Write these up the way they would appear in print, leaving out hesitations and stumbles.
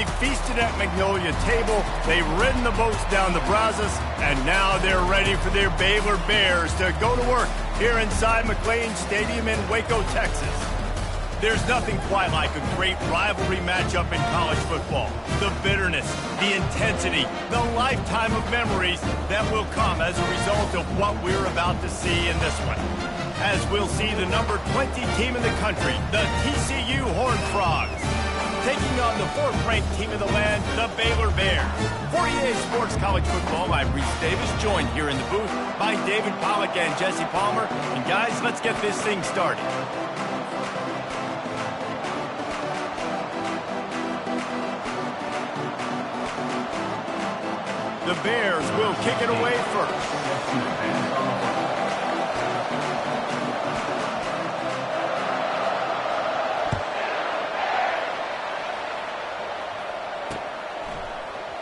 They feasted at Magnolia Table, they've ridden the boats down the Brazos, and now they're ready for their Baylor Bears to go to work here inside McLean Stadium in Waco, Texas. There's nothing quite like a great rivalry matchup in college football. The bitterness, the intensity, the lifetime of memories that will come as a result of what we're about to see in this one. As we'll see the number 20 team in the country, the TCU Horned Frogs, taking on the 4th-ranked team in the land, the Baylor Bears. For EA Sports College Football, I'm Reese Davis, joined here in the booth by David Pollack and Jesse Palmer. And guys, let's get this thing started. The Bears will kick it away first.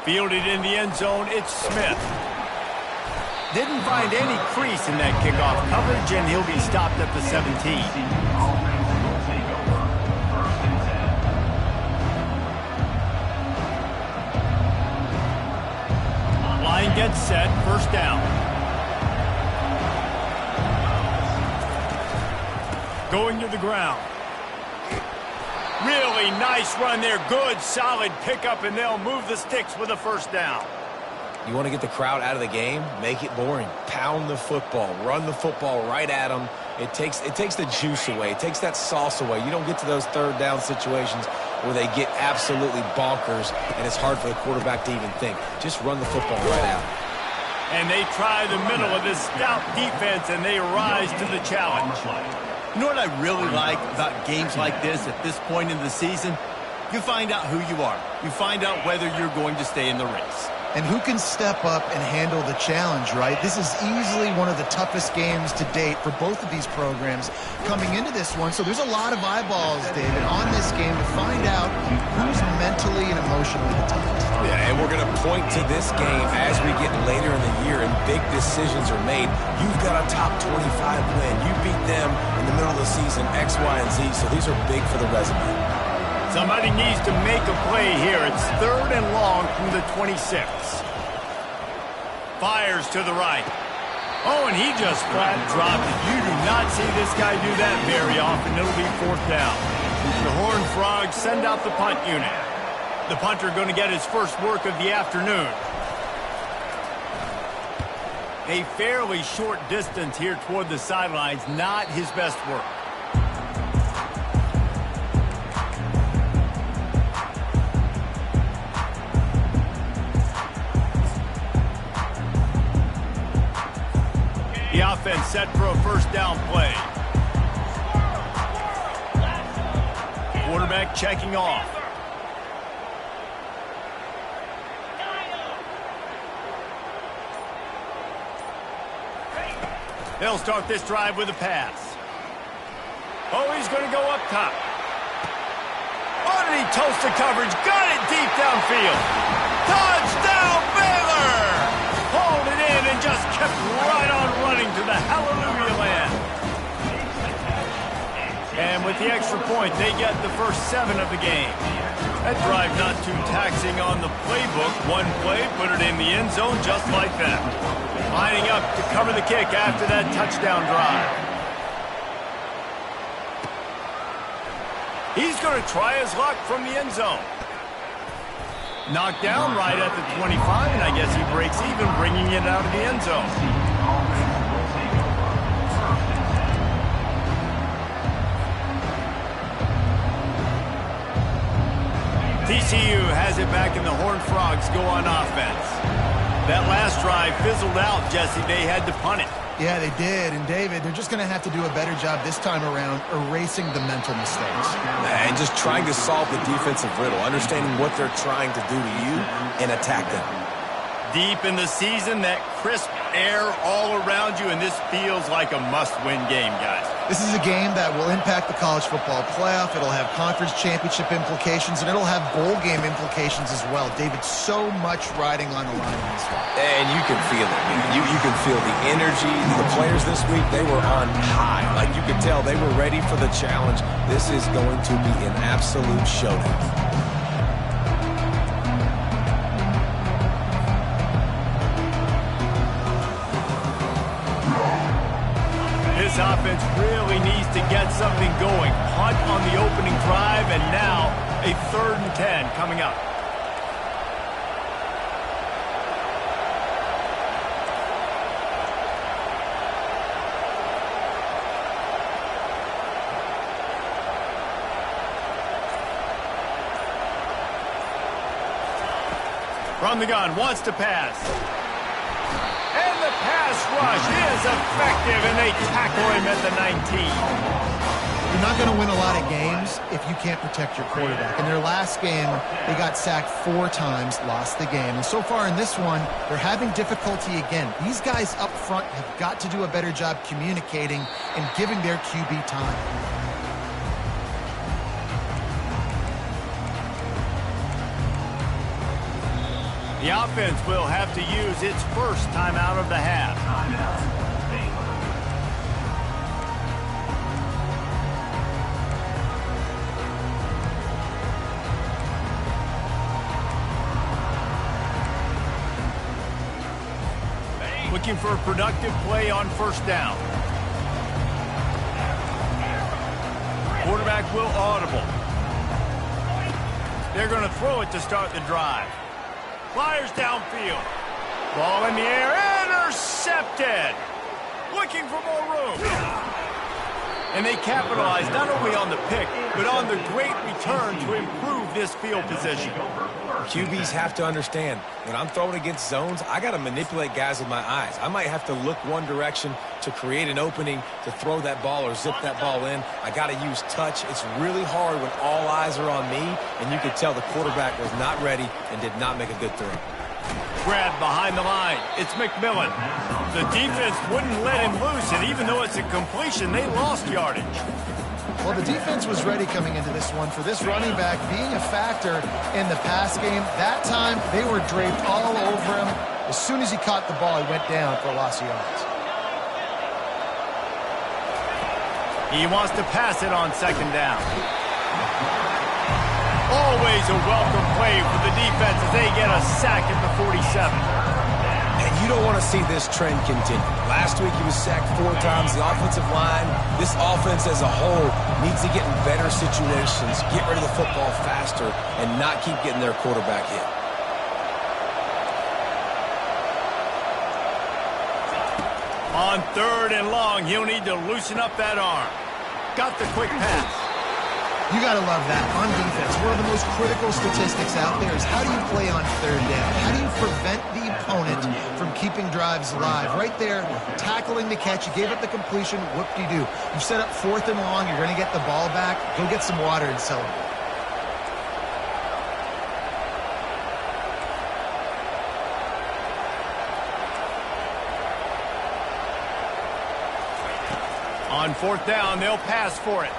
Fielded in the end zone, it's Smith. Didn't find any crease in that kickoff coverage, and he'll be stopped at the 17. Line gets set, first down. Going to the ground. Really nice run there. Good, solid pickup, and they'll move the sticks with a first down. You want to get the crowd out of the game? Make it boring. Pound the football. Run the football right at them. It takes the juice away. It takes that sauce away. You don't get to those third down situations where they get absolutely bonkers, and it's hard for the quarterback to even think. Just run the football right out. And they try the middle of this stout defense, and they rise to the challenge. You know what I really like about games like this at this point in the season? You find out who you are. You find out whether you're going to stay in the race. And who can step up and handle the challenge, right? This is easily one of the toughest games to date for both of these programs coming into this one. So there's a lot of eyeballs, David, on this game to find out who's mentally and emotionally the toughest. Yeah, and we're going to point to this game as we get later in the year and big decisions are made. You've got a top 25 win. You beat them in the middle of the season, X, Y, and Z. So these are big for the resume. Somebody needs to make a play here. It's 3rd and long from the 26. Fires to the right. Oh, and he just flat dropped it. You do not see this guy do that very often. It'll be 4th down. The Horned Frogs send out the punt unit. The punter going to get his first work of the afternoon. A fairly short distance here toward the sidelines. Not his best work. The offense set for a first down play. Quarterback checking off. They'll start this drive with a pass. Oh, he's going to go up top. Oh, did he toast the coverage? Got it deep downfield. Touchdown, Baylor! Hauled it in and just kept right on running to the hallelujah land. And with the extra point, they get the first 7 of the game. That drive not too taxing on the playbook. One play, put it in the end zone just like that. Lining up to cover the kick after that touchdown drive. He's going to try his luck from the end zone. Knocked down right at the 25, and I guess he breaks even, bringing it out of the end zone. TCU has it back, and the Horned Frogs go on offense. That last drive fizzled out, Jesse. They had to punt it. Yeah, they did. And, David, they're just going to have to do a better job this time around erasing the mental mistakes. And just trying to solve the defensive riddle, understanding what they're trying to do to you and attack them. Deep in the season, that crisp air all around you, and this feels like a must-win game, guys. This is a game that will impact the college football playoff. It'll have conference championship implications, and it'll have bowl game implications as well. David, so much riding on the line in this one. And you can feel it. You can feel the energy. The players this week, they were on high. Like you could tell, they were ready for the challenge. This is going to be an absolute showdown. offense really needs to get something going. Punt on the opening drive, and now a 3rd and 10 coming up. From the gun, wants to pass. And the pass rush is effective, and they tackle him at the 19. You're not going to win a lot of games if you can't protect your quarterback. In their last game, they got sacked 4 times, lost the game. And so far in this one, they're having difficulty again. These guys up front have got to do a better job communicating and giving their QB time. The offense will have to use its first timeout of the half. Looking for a productive play on 1st down. Quarterback will audible. They're going to throw it to start the drive. Fires downfield. Ball in the air. Intercepted. Looking for more room. And they capitalize not only on the pick, but on the great return to improve this field position. QBs have to understand, when I'm throwing against zones, I got to manipulate guys with my eyes. I might have to look one direction to create an opening to throw that ball or zip that ball in. I got to use touch. It's really hard when all eyes are on me, and you could tell the quarterback was not ready and did not make a good throw. Grab behind the line. It's McMillan. The defense wouldn't let him loose, and even though it's a completion, they lost yardage. Well, the defense was ready coming into this one for this running back being a factor in the pass game. That time, they were draped all over him. As soon as he caught the ball, he went down for a loss of yards. He wants to pass it on 2nd down. Always a welcome play for the defense as they get a sack at the 47. And you don't want to see this trend continue. Last week he was sacked 4 times. The offensive line, this offense as a whole, needs to get in better situations, get rid of the football faster, and not keep getting their quarterback hit. On 3rd and long, he'll need to loosen up that arm. Got the quick pass. You got to love that on defense. One of the most critical statistics out there is how do you play on 3rd down? How do you prevent the opponent from keeping drives alive? Right there, tackling the catch. You gave up the completion. Whoop-de-doo. You set up 4th and long. You're going to get the ball back. Go get some water and celebrate. On 4th down, they'll pass for it.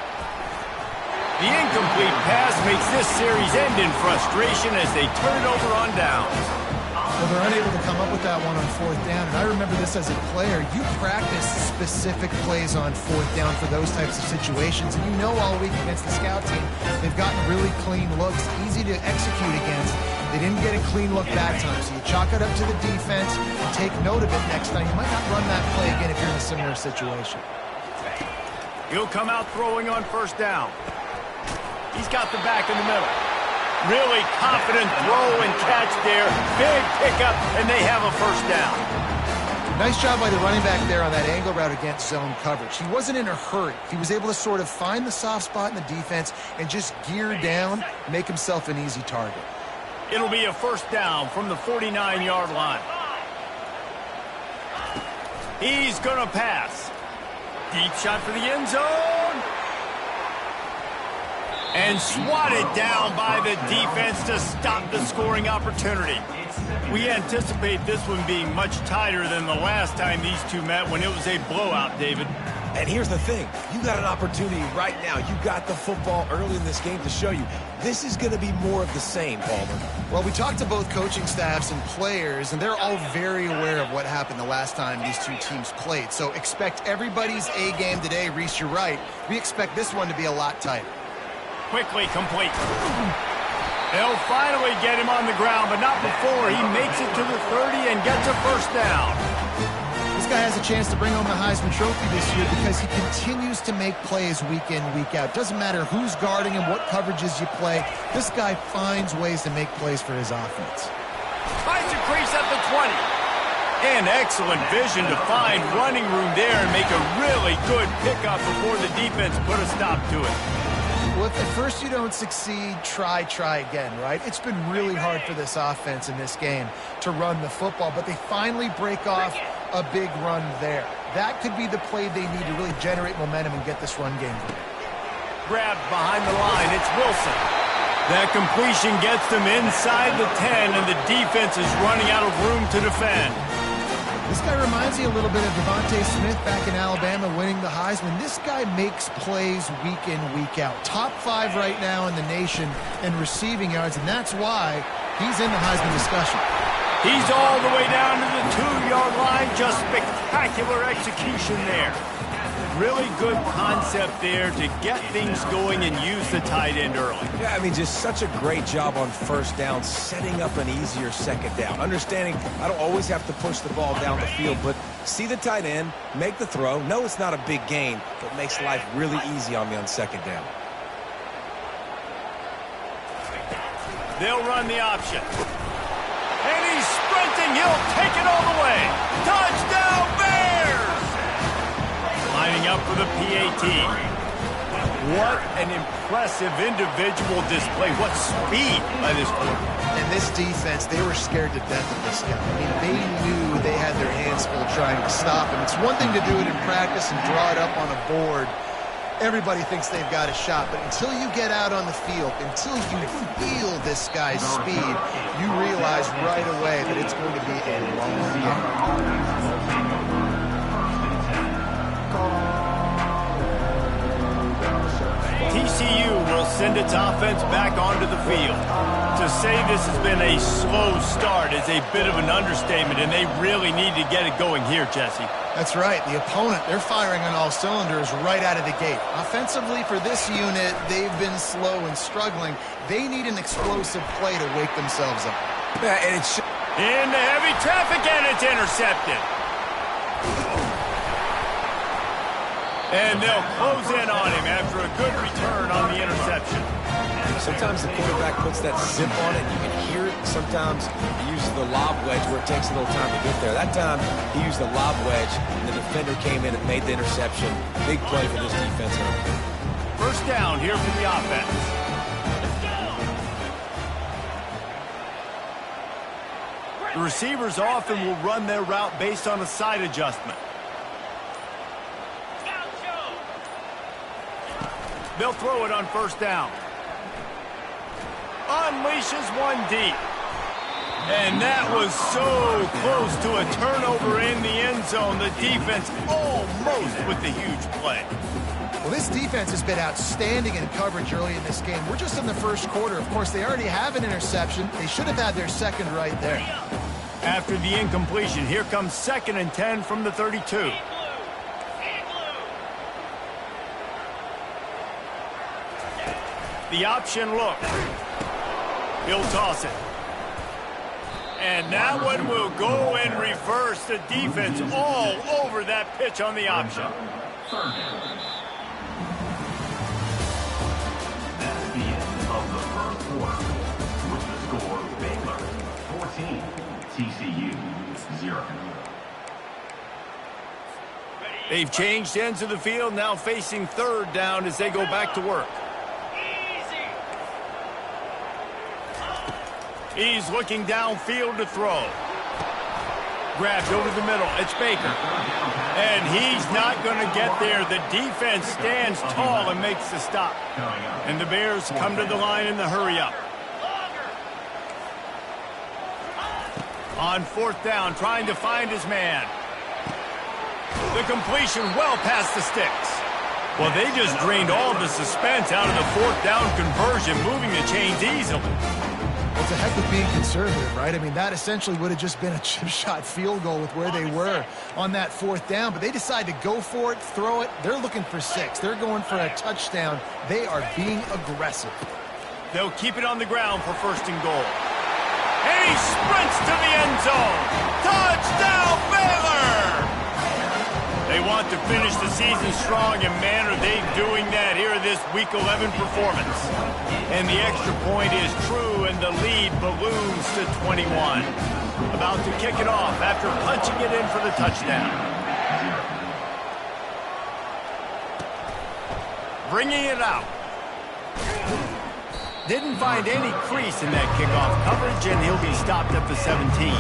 The incomplete pass makes this series end in frustration as they turn it over on downs. Well, they're unable to come up with that one on 4th down, and I remember this as a player. You practice specific plays on 4th down for those types of situations, and you know all week against the scout team, they've gotten really clean looks, easy to execute against. They didn't get a clean look that time, so you chalk it up to the defense, take note of it next time. You might not run that play again if you're in a similar situation. He'll come out throwing on 1st down. He's got the back in the middle. Really confident throw and catch there. Big pickup, and they have a 1st down. Nice job by the running back there on that angle route against zone coverage. He wasn't in a hurry. He was able to sort of find the soft spot in the defense and just gear down, make himself an easy target. It'll be a 1st down from the 49-yard line. He's going to pass. Deep shot for the end zone. And swatted down by the defense to stop the scoring opportunity. We anticipate this one being much tighter than the last time these two met when it was a blowout, David. And here's the thing. You got an opportunity right now. You got the football early in this game to show you this is going to be more of the same, Palmer. Well, we talked to both coaching staffs and players, and they're all very aware of what happened the last time these two teams played. So expect everybody's A game today. Reese, you're right. We expect this one to be a lot tighter. Quickly complete. They'll finally get him on the ground, but not before he makes it to the 30 and gets a 1st down. This guy has a chance to bring home the Heisman Trophy this year because he continues to make plays week in, week out. Doesn't matter who's guarding him, what coverages you play. This guy finds ways to make plays for his offense. Finds a crease at the 20. And excellent vision to find running room there and make a really good pickup before the defense put a stop to it. Well, if at first you don't succeed, try again, right? It's been really hard for this offense in this game to run the football, but they finally break off a big run there. That could be the play they need to really generate momentum and get this run game going. Grabbed behind the line, it's Wilson. That completion gets them inside the 10, and the defense is running out of room to defend. This guy reminds me a little bit of Devontae Smith back in Alabama winning the Heisman. This guy makes plays week in, week out. Top 5 right now in the nation in receiving yards, and that's why he's in the Heisman discussion. He's all the way down to the 2-yard line. Just spectacular execution there. Really good concept there to get things going and use the tight end early. Yeah, I mean, just such a great job on first down, setting up an easier second down. Understanding I don't always have to push the ball down the field, but see the tight end, make the throw. No, it's not a big gain, but makes life really easy on me on second down. They'll run the option. And he's sprinting. He'll take it all the way. Touchdown, Bears! Lining up for the PAT. What an impressive individual display. What speed by this quarterback. And this defense, they were scared to death of this guy. I mean, they knew they had their hands full trying to stop him. It's one thing to do it in practice and draw it up on a board. Everybody thinks they've got a shot, but until you get out on the field, until you feel this guy's speed, you realize right away that it's going to be a long game. TCU will send its offense back onto the field. To say this has been a slow start is a bit of an understatement, and they really need to get it going here, Jesse. That's right. The opponent, they're firing on all cylinders right out of the gate. Offensively, for this unit, they've been slow and struggling. They need an explosive play to wake themselves up. Yeah, and it's into heavy traffic, and it's intercepted. And they'll close in on him after a good return on the interception. sometimes the quarterback puts that zip on it. You can hear it. Sometimes he uses the lob wedge where it takes a little time to get there. That time he used the lob wedge, and the defender came in and made the interception. Big play for this defense. First down here for the offense. The receivers often will run their route based on a side adjustment. They'll throw it on first down. Unleashes one deep. And that was so close to a turnover in the end zone. The defense almost with the huge play. Well, this defense has been outstanding in coverage early in this game. We're just in the first quarter. Of course, they already have an interception. They should have had their second right there. After the incompletion, here comes 2nd and 10 from the 32. The option look. He'll toss it. And that one will go in reverse. The defense all over that pitch on the option. That's the end of the first quarter. With the score, Baylor 14, TCU 0. They've changed ends of the field, now facing third down as they go back to work. He's looking downfield to throw. Grabbed over the middle. It's Baker. And he's not going to get there. The defense stands tall and makes the stop. And the Bears come to the line in the hurry-up. On 4th down, trying to find his man. The completion well past the sticks. Well, they just drained all the suspense out of the 4th down conversion, moving the chains easily. Well, it's a heck of being conservative, right? I mean, that essentially would have just been a chip shot field goal with where they were on that 4th down. But they decide to go for it, throw it. They're looking for 6. They're going for a touchdown. They are being aggressive. They'll keep it on the ground for 1st and goal. And he sprints to the end zone. Touchdown, Baylor! They want to finish the season strong, and man, are they doing that here in this Week 11 performance. And the extra point is true, and the lead balloons to 21. About to kick it off after punching it in for the touchdown. Bringing it out. Didn't find any crease in that kickoff coverage, and he'll be stopped at the 17.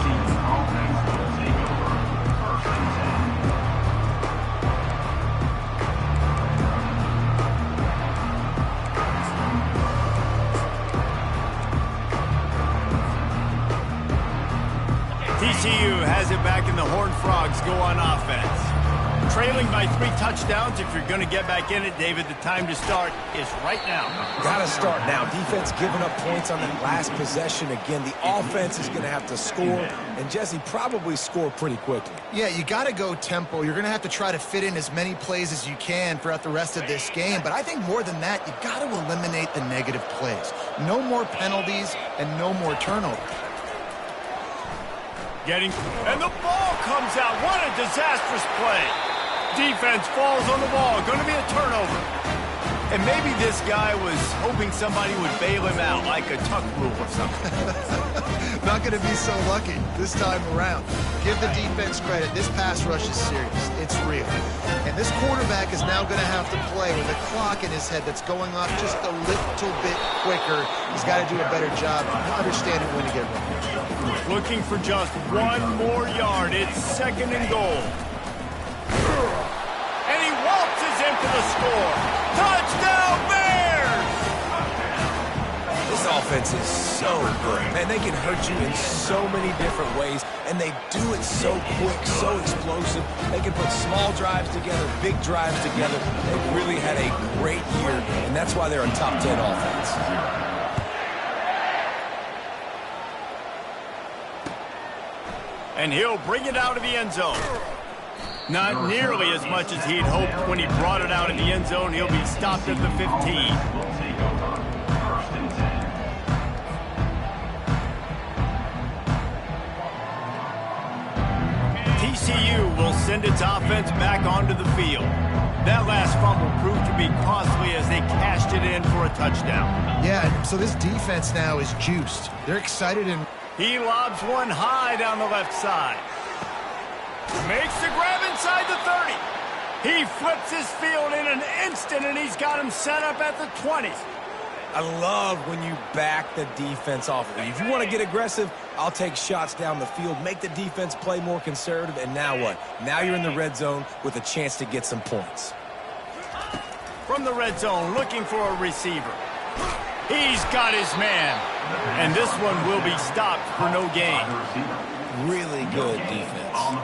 TCU has it back, and the Horned Frogs go on offense. Trailing by 3 touchdowns. If you're going to get back in it, David, the time to start is right now. Got to start now. Defense giving up points on that last possession. Again, the offense is going to have to score, and Jesse probably score pretty quickly. Yeah, you got to go tempo. You're going to have to try to fit in as many plays as you can throughout the rest of this game. But I think more than that, you got to eliminate the negative plays. No more penalties and no more turnovers. And the ball comes out. What a disastrous play. Defense falls on the ball. Going to be a turnover. And maybe this guy was hoping somebody would bail him out, like a tuck rule or something. Not going to be so lucky this time around. Give the defense credit. This pass rush is serious. It's real. And this quarterback is now going to have to play with a clock in his head that's going off just a little bit quicker. He's got to do a better job understanding when to get ready. Looking for just one more yard. It's 2nd and goal. And he waltzes in for the score. Touchdown, Bears! This offense is so good. Man, they can hurt you in so many different ways, and they do it so quick, so explosive. They can put small drives together, big drives together. They've really had a great year, and that's why they're a top 10 offense. And he'll bring it out of the end zone. Not nearly as much as he'd hoped when he brought it out in the end zone. He'll be stopped at the 15. TCU will send its offense back onto the field. That last fumble proved to be costly as they cashed it in for a touchdown. Yeah, so this defense now is juiced. They're excited and... He lobs one high down the left side. Makes the grab inside the 30. He flips his field in an instant, and he's got him set up at the 20. I love when you back the defense off of it. If you want to get aggressive, I'll take shots down the field, make the defense play more conservative, and now what? Now you're in the red zone with a chance to get some points. From the red zone, looking for a receiver. He's got his man, and this one will be stopped for no gain. Really good defense.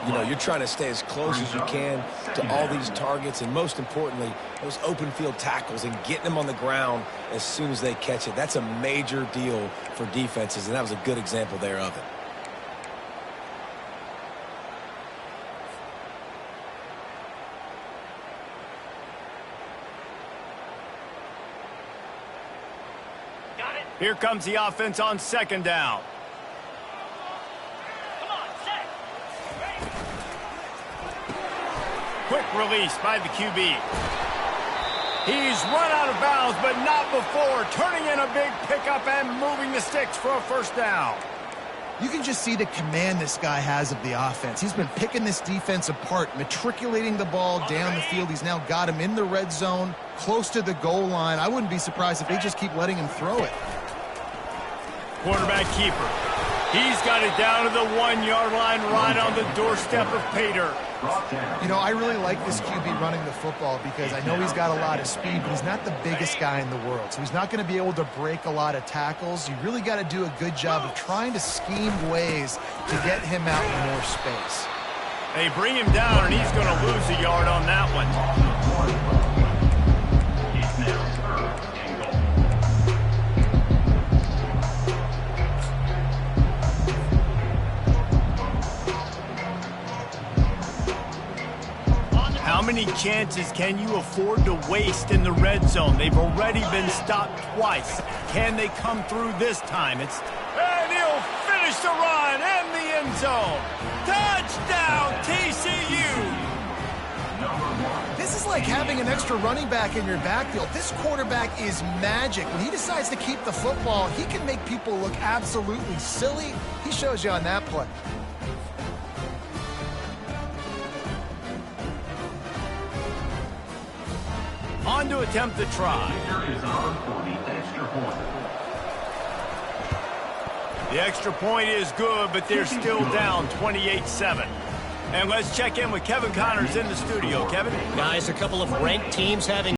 You know, you're trying to stay as close as you can to all these targets, and most importantly, those open field tackles and getting them on the ground as soon as they catch it. That's a major deal for defenses, and that was a good example there of it. Here comes the offense on 2nd down. Quick release by the QB. He's run out of bounds, but not before turning in a big pickup and moving the sticks for a 1st down. You can just see the command this guy has of the offense. He's been picking this defense apart, matriculating the ball down the field. He's now got him in the red zone, close to the goal line. I wouldn't be surprised if they just keep letting him throw it. Quarterback keeper. He's got it down to the 1-yard line, right on the doorstep of Pater. You know, I really like this QB running the football because I know he's got a lot of speed, but he's not the biggest guy in the world. So he's not going to be able to break a lot of tackles. You really got to do a good job of trying to scheme ways to get him out in more space. They bring him down, and he's going to lose a yard on that one. How many chances can you afford to waste in the red zone? They've already been stopped twice. Can they come through this time? And he'll finish the run in the end zone. Touchdown, TCU! like having an extra running back in your backfield. This quarterback is magic. When he decides to keep the football, he can make people look absolutely silly. He shows you on that play. On to attempt the try. Kicker is on for the extra point. The extra point is good, but they're still down 28-7. And let's check in with Kevin Connors in the studio. Kevin? Guys, a couple of ranked teams having